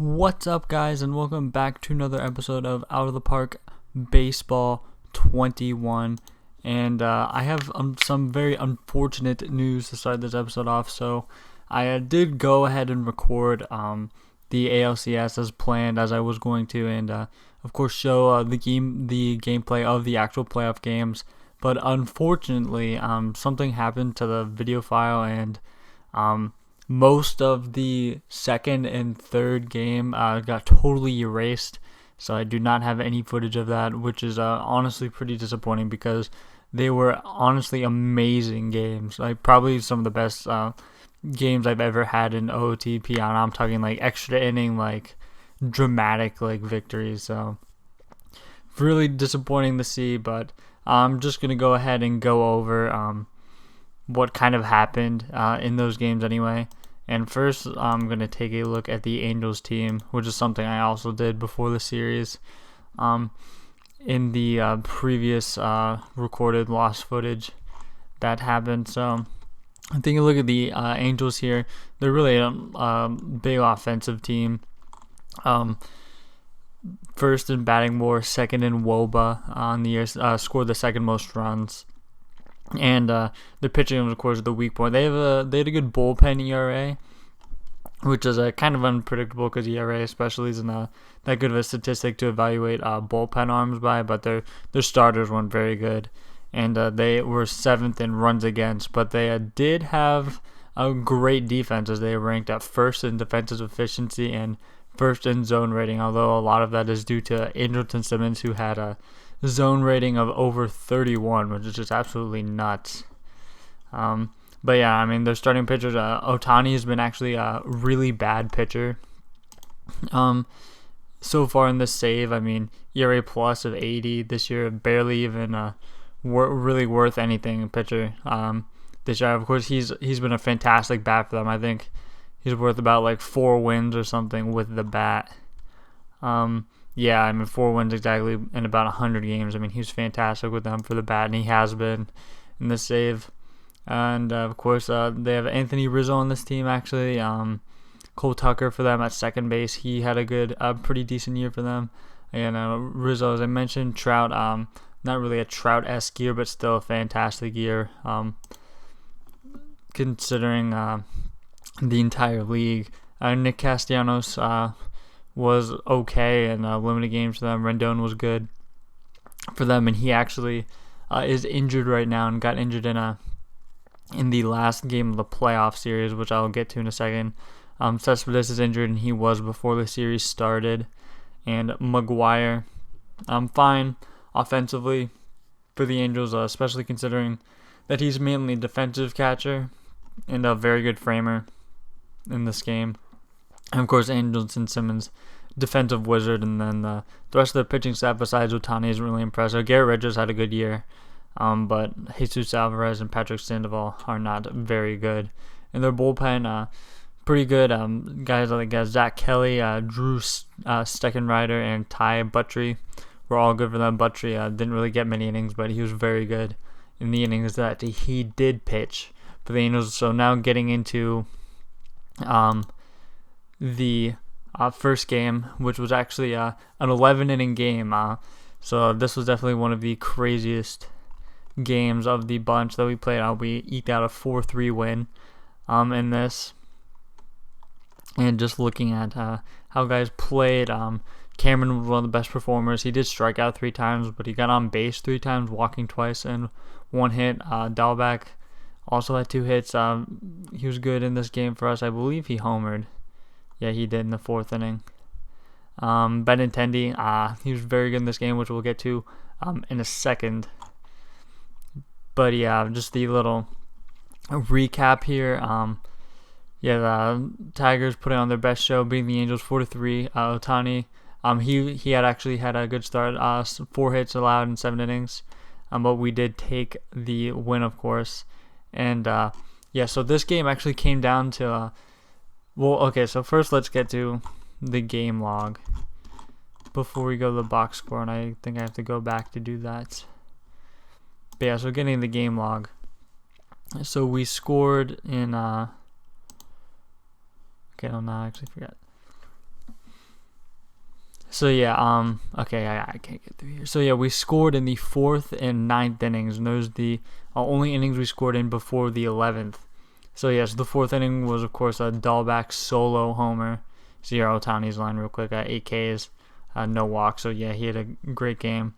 What's up, guys, and welcome back to another episode of Out of the Park Baseball 21. And I have some very unfortunate news to start this episode off. So I did go ahead and record the ALCS as planned, as I was going to, and of course show the gameplay of the actual playoff games. But unfortunately, something happened to the video file, and most of the second and third game got totally erased, so I do not have any footage of that, which is honestly pretty disappointing because they were honestly amazing games. Like probably some of the best games I've ever had in OOTP, and I'm talking like extra inning, like dramatic like victories. So really disappointing to see, but I'm just gonna go ahead and go over what kind of happened in those games anyway. And first, I'm going to take a look at the Angels team, which is something I also did before the series in the previous recorded lost footage that happened. So taking a look at the Angels here, they're really a big offensive team. First in batting WAR, second in WOBA on the year, scored the second most runs. And their pitching was, of course, the weak point. They had a good bullpen ERA, which is kind of unpredictable because ERA especially isn't that good of a statistic to evaluate bullpen arms by. But their starters weren't very good, and they were 7th in runs against. But they did have a great defense, as they ranked at first in defensive efficiency and first in zone rating. Although a lot of that is due to Andrelton Simmons, who had a zone rating of over 31, which is just absolutely nuts. But yeah, I mean, their starting pitchers, Ohtani has been actually a really bad pitcher so far in this save. I mean, ERA plus of 80 this year, barely even really worth anything pitcher this year. Of course, he's been a fantastic bat for them. I think he's worth about like 4 wins or something with the bat. Yeah, I mean, 4 wins exactly in about 100 games. I mean, he's fantastic with them for the bat, and he has been in the save. And, of course, they have Anthony Rizzo on this team, actually. Cole Tucker for them at second base. He had a pretty decent year for them. And Rizzo, as I mentioned, Trout, not really a Trout-esque year, but still a fantastic year, considering the entire league. Nick Castellanos was okay in limited games for them. Rendon was good for them, and he actually is injured right now and got injured in the last game of the playoff series, which I'll get to in a second. Cespedes is injured, and he was before the series started. And McGuire, fine offensively for the Angels, especially considering that he's mainly a defensive catcher and a very good framer in this game. And of course, Andrelton Simmons, defensive wizard, and then the rest of the pitching staff besides Ohtani isn't really impressive. Garrett Richards had a good year, but Jesus Alvarez and Patrick Sandoval are not very good. And their bullpen, pretty good. Guys like Zach Kelly, Drew Steckenrider, and Ty Buttrey were all good for them. Buttrey didn't really get many innings, but he was very good in the innings that he did pitch for the Angels. So now getting into the first game, which was actually an 11-inning game. So this was definitely one of the craziest games of the bunch that we played. We eked out a 4-3 win in this. And just looking at how guys played, Cameron was one of the best performers. He did strike out 3 times, but he got on base 3 times, walking twice, and 1 hit. Dahlback also had 2 hits. He was good in this game for us. I believe he homered. Yeah, he did in the 4th inning. Benintendi, he was very good in this game, which we'll get to in a second. But yeah, just the little recap here. The Tigers putting on their best show, beating the Angels 4-3. Ohtani, he had actually had a good start. 4 hits allowed in 7 innings. But we did take the win, of course. And so this game actually came down to so first let's get to the game log before we go to the box score, and I think I have to go back to do that. But yeah, so getting the game log. So we scored in Okay, no, I actually forgot. So yeah, okay, I can't get through here. So yeah, we scored in the 4th and 9th innings, and those are the only innings we scored in before the 11th. So yes, the 4th inning was of course a Dahlback solo homer. Zero Otani's line real quick, 8 Ks, no walks. So yeah, he had a great game.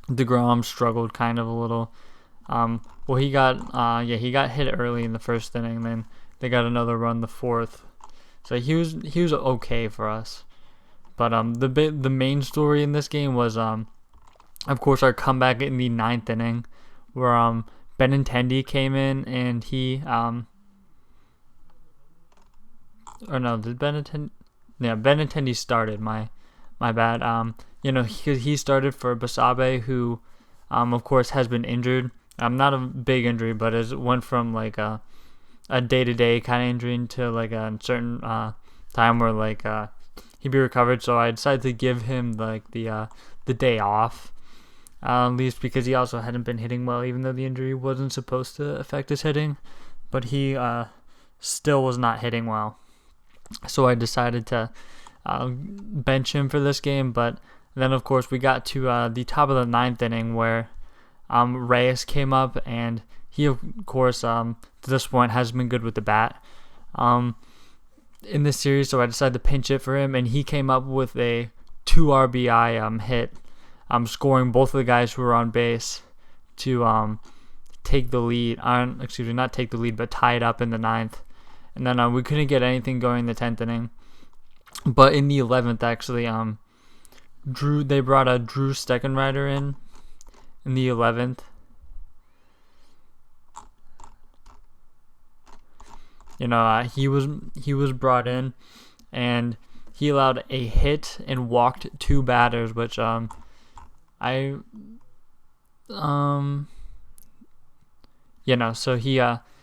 DeGrom struggled kind of a little. Well, he got hit early in the 1st inning, then they got another run the 4th. So he was okay for us. But the main story in this game was of course our comeback in the 9th inning, where Benintendi came in and he Benintendi started. My bad. He started for Basabe, who of course has been injured. Not a big injury, but it went from like a day-to-day kind of injury to like a certain time where like he'd be recovered. So I decided to give him like the day off, at least because he also hadn't been hitting well, even though the injury wasn't supposed to affect his hitting, but he still was not hitting well. So I decided to bench him for this game. But then of course we got to the top of the 9th inning where Reyes came up, and he of course to this point has been good with the bat in this series. So I decided to pinch it for him, and he came up with a 2 RBI hit, scoring both of the guys who were on base to take the lead. Not take the lead, but tie it up in the 9th. And then we couldn't get anything going in the 10th inning. But in the 11th, actually, they brought a Drew Steckenrider in the 11th. He was brought in, and he allowed a hit and walked 2 batters, which so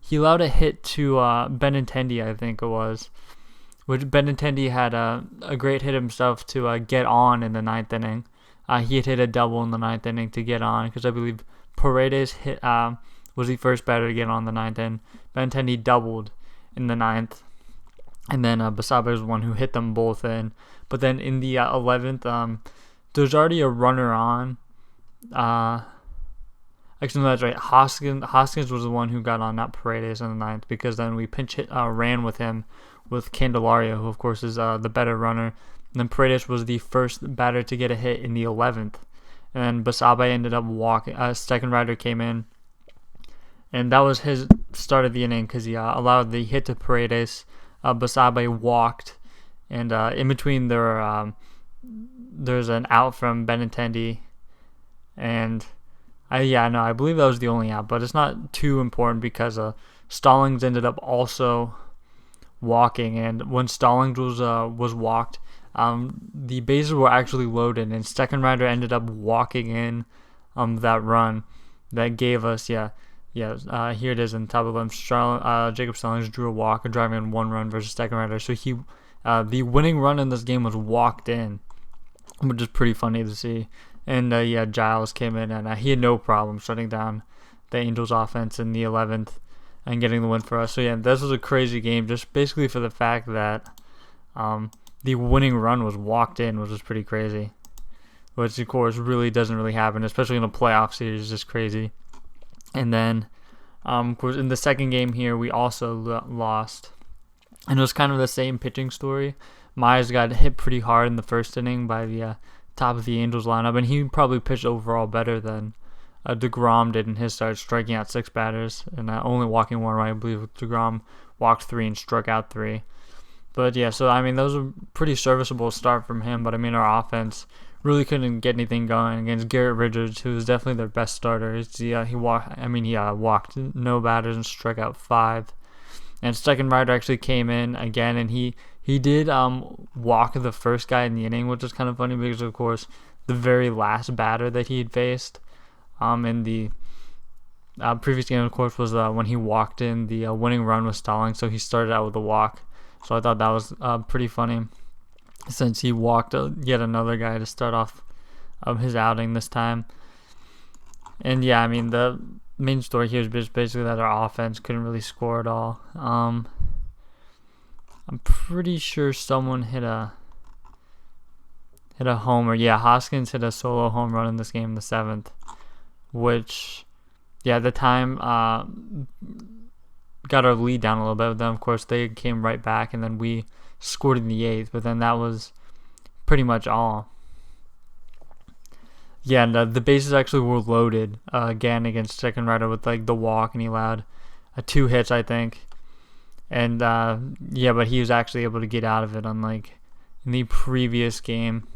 he allowed a hit to Benintendi, I think it was, which Benintendi had a great hit himself to get on in the 9th inning. He had hit a double in the 9th inning to get on, because I believe Paredes was the first batter to get on the 9th inning. Benintendi doubled in the 9th, and then Basabe was the one who hit them both in. But then in the 11th, there's already a runner on. Actually, no, that's right. Hoskins was the one who got on, not Paredes, in the 9th, because then we pinch hit ran with him with Candelario, who of course is the better runner. And then Paredes was the first batter to get a hit in the 11th. And then Basabe ended up walking. Steckenrider came in, and that was his start of the inning, because he allowed the hit to Paredes. Basabe walked, and in between there's an out from Benintendi, and I believe that was the only out, but it's not too important because Stallings ended up also walking, and when Stallings was walked, the bases were actually loaded, and Steckenrider ended up walking in that run that gave us here it is in the top of them. Jacob Stallings drew a walk, driving in 1 run versus Steckenrider. So the winning run in this game was walked in, which is pretty funny to see. And Giles came in, and he had no problem shutting down the Angels offense in the 11th and getting the win for us. So yeah, this was a crazy game, just basically for the fact that the winning run was walked in, which was pretty crazy. Which of course really doesn't really happen, especially in a playoff series. It's just crazy. And then, of course, in the second game here, we also lost. And it was kind of the same pitching story. Myers got hit pretty hard in the 1st inning by the top of the Angels lineup, and he probably pitched overall better than DeGrom did in his start, striking out 6 batters and only walking 1. Right, I believe DeGrom walked 3 and struck out 3. But yeah, so I mean, that was a pretty serviceable start from him. But I mean, our offense really couldn't get anything going against Garrett Richards, who was definitely their best starter. He walked no batters and struck out 5. And Steckenrider actually came in again, and he did walk the first guy in the inning, which is kind of funny because of course the very last batter that he had faced in the previous game, of course, was when he walked in the winning run with Stallings. So he started out with a walk. So I thought that was pretty funny, since he walked yet another guy to start off his outing this time. And yeah, I mean, the main story here is just basically that our offense couldn't really score at all. I'm pretty sure someone hit hit a homer. Yeah, Hoskins hit a solo home run in this game in the 7th, which, yeah, at the time got our lead down a little bit. But then, of course, they came right back, and then we scored in the 8th. But then that was pretty much all. Yeah, and the bases actually were loaded again against second Ryder with like the walk, and he allowed 2 hits, I think. And yeah, but he was actually able to get out of it, unlike in the previous game.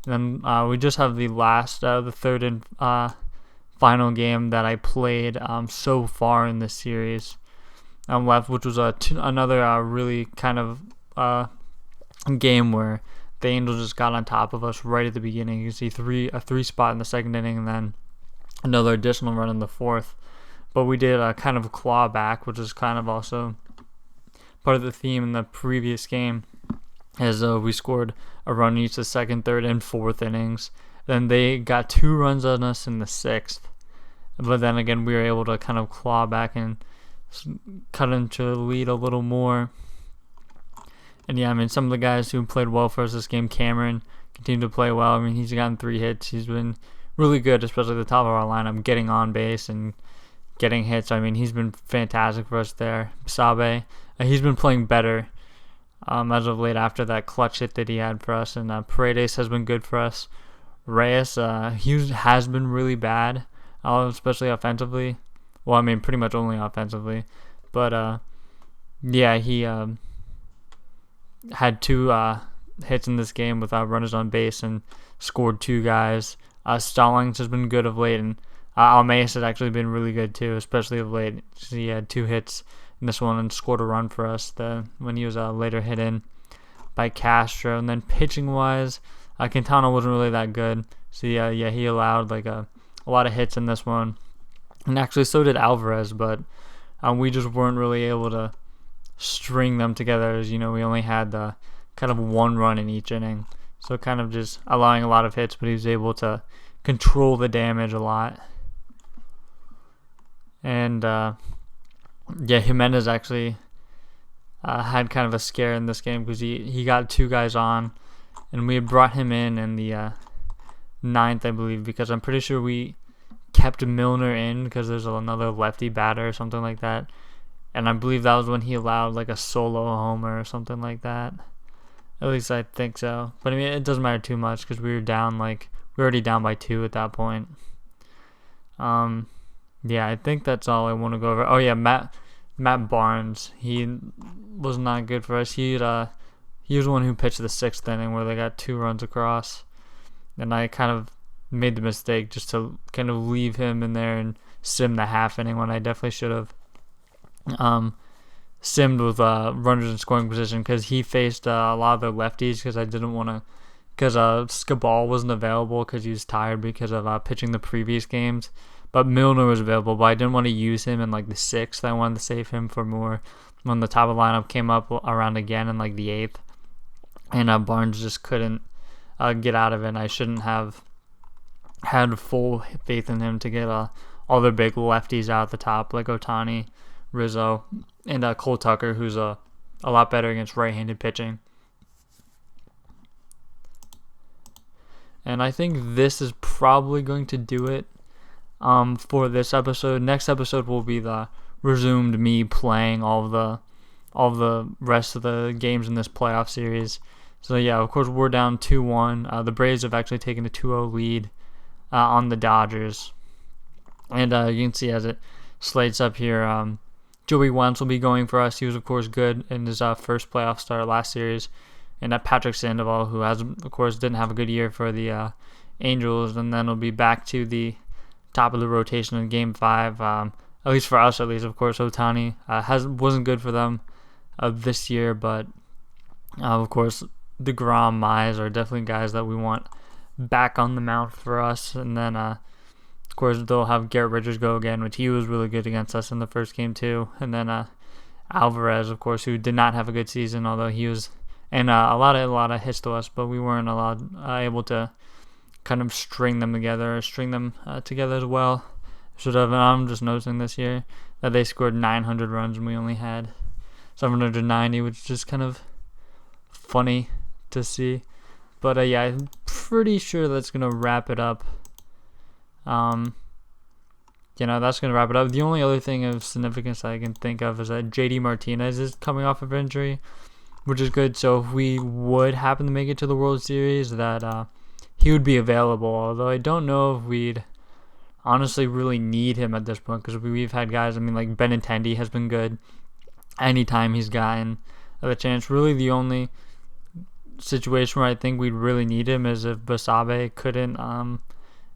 And then we just have the last, the third and final game that I played so far in this series left, which was another really kind of game where the Angels just got on top of us right at the beginning. You can see a three spot in the 2nd inning, and then another additional run in the 4th. But we did kind of claw back, which is kind of also part of the theme in the previous game, as we scored a run in each of the 2nd, 3rd, and 4th innings. Then they got 2 runs on us in the 6th. But then again, we were able to kind of claw back and cut into the lead a little more. And yeah, I mean, some of the guys who played well for us this game, Cameron, continued to play well. I mean, he's gotten 3 hits. He's been really good, especially at the top of our lineup, getting on base and getting hits. I mean, he's been fantastic for us there. Sabe, he's been playing better as of late after that clutch hit that he had for us. And Paredes has been good for us. Reyes, he has been really bad, especially offensively. Well, I mean, pretty much only offensively. But, yeah, he had 2 hits in this game without runners on base and scored 2 guys. Stallings has been good of late, and Almace has actually been really good too, especially of late. He had 2 hits in this one and scored a run for us when he was later hit in by Castro. And then pitching-wise, Quintana wasn't really that good. So yeah, he allowed like a lot of hits in this one, and actually so did Alvarez, but we just weren't really able to string them together, as we only had the kind of 1 run in each inning, so kind of just allowing a lot of hits, but he was able to control the damage a lot. And yeah, Jimenez actually had kind of a scare in this game because he got 2 guys on, and we had brought him in the 9th, I believe, because I'm pretty sure we kept Milner in because there's another lefty batter or something like that. And I believe that was when he allowed like a solo homer or something like that. At least I think so. But I mean, it doesn't matter too much because we were already down by 2 at that point. Yeah, I think that's all I want to go over. Oh yeah, Matt Barnes. He was not good for us. He was the one who pitched the 6th inning where they got 2 runs across, and I kind of made the mistake just to kind of leave him in there and sim the half inning when I definitely should have simmed with runners in scoring position, because he faced a lot of the lefties, because I didn't want to, because Scabal wasn't available because he was tired because of pitching the previous games, but Milner was available, but I didn't want to use him in like the 6th. I wanted to save him for more when the top of the lineup came up around again in like the 8th, and Barnes just couldn't get out of it, and I shouldn't have had full faith in him to get all the big lefties out at the top, like Ohtani, Rizzo, and Cole Tucker, who's a lot better against right-handed pitching. And I think this is probably going to do it for this episode. Next episode will be the resumed me playing all the rest of the games in this playoff series. So yeah, of course we're down 2-1. The Braves have actually taken a 2-0 lead on the Dodgers. And you can see as it slates up here, Joey Wentz will be going for us. He was, of course, good in his first playoff start last series. And Patrick Sandoval, who of course, didn't have a good year for the Angels. And then will be back to the top of the rotation in Game 5. At least for us, of course, Ohtani wasn't good for them this year. But, of course, DeGrom, Mize are definitely guys that we want back on the mound for us. And then, of course, they'll have Garrett Richards go again, which he was really good against us in the first game too. And then Alvarez, of course, who did not have a good season, although he was, and a lot of hits to us, but we weren't able to kind of string them together as well. Should have. And I'm just noticing this year that they scored 900 runs and we only had 790, which is just kind of funny to see. But yeah, I'm pretty sure that's gonna wrap it up. That's gonna wrap it up. The only other thing of significance I can think of is that JD Martinez is coming off of injury, which is good. So if we would happen to make it to the World Series, that he would be available. Although I don't know if we'd honestly really need him at this point, because we've had guys. I mean, like Benintendi has been good anytime he's gotten a chance. Really, the only situation where I think we'd really need him is if Basabe couldn't.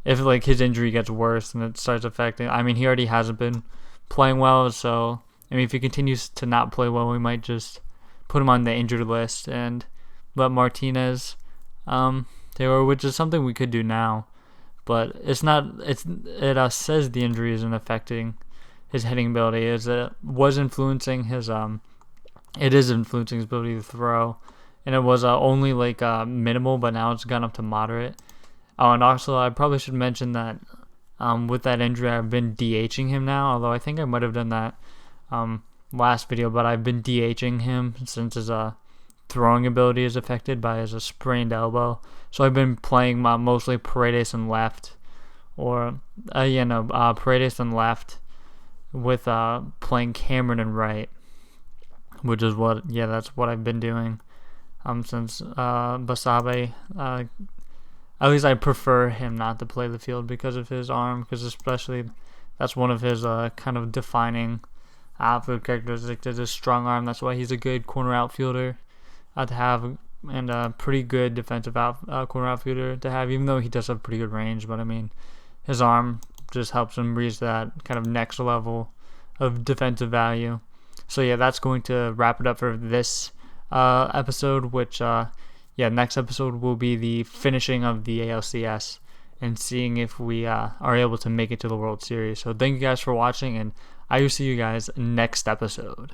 If like his injury gets worse and it starts affecting. I mean, he already hasn't been playing well, so I mean, if he continues to not play well, we might just put him on the injured list and let Martinez which is something we could do now, but it's not. It says the injury isn't affecting his hitting ability. It was influencing his It is influencing his ability to throw, and it was only like minimal, but now it's gone up to moderate. Oh, and also I probably should mention that with that injury, I've been DHing him now. Although I think I might have done that last video, but I've been DHing him since his throwing ability is affected by his sprained elbow. So I've been playing mostly Paredes and left, or Paredes and left with playing Cameron and right, which is that's what I've been doing since Basabe. At least I prefer him not to play the field because of his arm, because especially that's one of his kind of defining outfield characteristics is his strong arm. That's why he's a good corner outfielder to have, and a pretty good defensive corner outfielder to have, even though he does have pretty good range. But I mean, his arm just helps him reach that kind of next level of defensive value. So yeah, that's going to wrap it up for this episode, which next episode will be the finishing of the ALCS and seeing if we are able to make it to the World Series. So thank you guys for watching, and I will see you guys next episode.